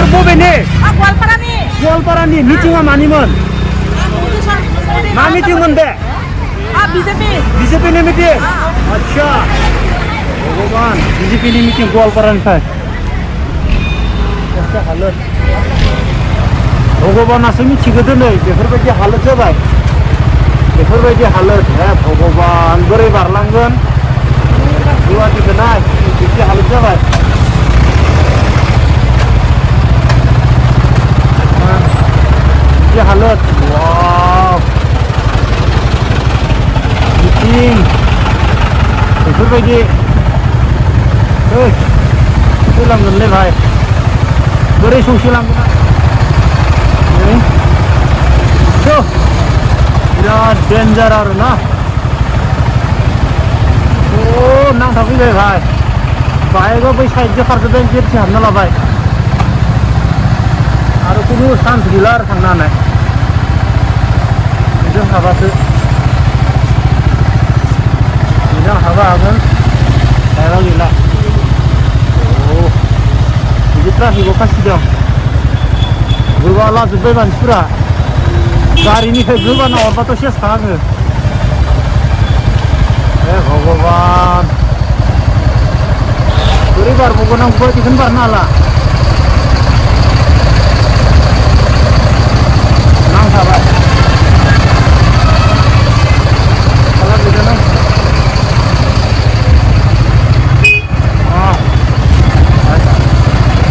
नोंसोर बबेनि? गवालपारानि। गवालपारानि मिटिंआ मानिमोन? मा मिटिंमोन बे? बीजेपीनि मिटिं। आच्छा भगवान बीजेपीनि मिटिं गवालपारानिफ्राय एसे हालोद भगवानासो मिथिगो दिनै बेफोरबायदि हालोद जाबाय बेफोरबायदि हालोद हे भगवान बोरै बारलांगोन गुवाहाटीखौ नाय बिदि हालोद जाबाय बिदि हालोद वाव मिटिं बेफोरबायदि सौसिलांगोनलै भाई बोरै सौसिलांगोन बिराद डेन्जार आरो ना नांथा फैबाय भाई बाइकआ बै साइडजों खारजोबदों गेटसे हाबना लाबाय आरो खुनु चान्स गैला आरो थांनो हानाय बेजों हाबासो बेजों हाबा हागोन बाइकआ गैला बिदि ट्राफिकआव फासिदों गोबालाजोब्बाय मानसिफोरा गारिनिफ्राय गोबाना हरबाथ' सेस थाङो हे भगवान बोरै बारबावगोन आं गुवाहाटीखौनो बारनो हाला नांथाबाय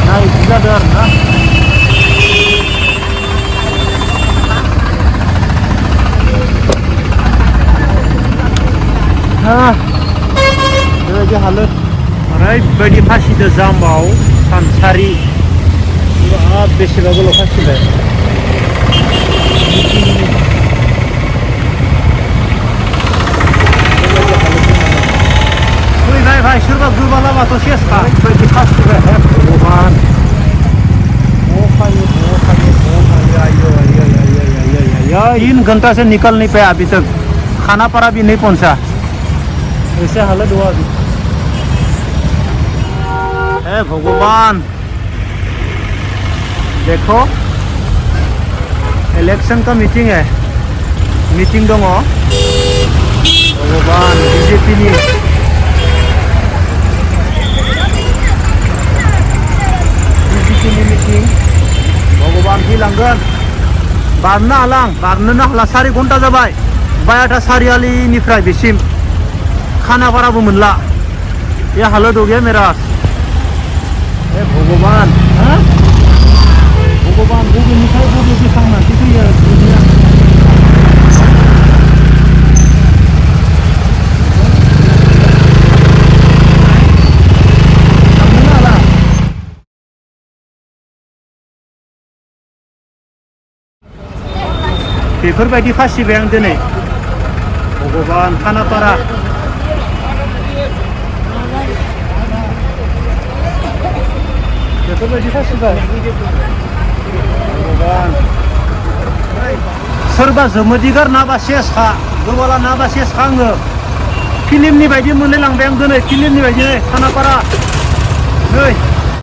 नाय बिदि जादों आरो ना बेबायदि हालोद ओरैबायदि फासिदो जामाव सानसारि बिराद बेसेबा गोलाव फासिबाय फैबाय भाई सोरबा गोबालाबाथ' सेसखा ओरैबायदि फासिबाय हे भगवान आयो 3 घंटा से निकल नहीं पाया अभी तक खाना पड़ा भी नहीं पहुंचा ऐसे हालत हुआ अभी हे भगवान देखो इलेक्शन का मीटिंग है मीटिंग दङ भगवान बीजेपी नि मीटिंग भगवान फैलांगोन बारनो हाला आं बारनोनो हाला 4 घन्टा जाबाय बायाथा सारियालिनिफ्राय बेसिम खाना बाराबो मोनला ये हालत हो गया मेरा हे भगवान भगवान बबेनिफ्राय बबे बेसांनासो फैयो दुनिया बेफोरबायदि फासिबाय आं दिनै भगवान खानापारा बेफोरबायदि फासिबाय भगवान सोरबा जोमोदिगार नाबा सेसखा गोबाला नाबा सेसखा आङो फिल्मनि बायदि मोनलायलांबाय आं दिनै फिल्मनि बायदि खानापारा नै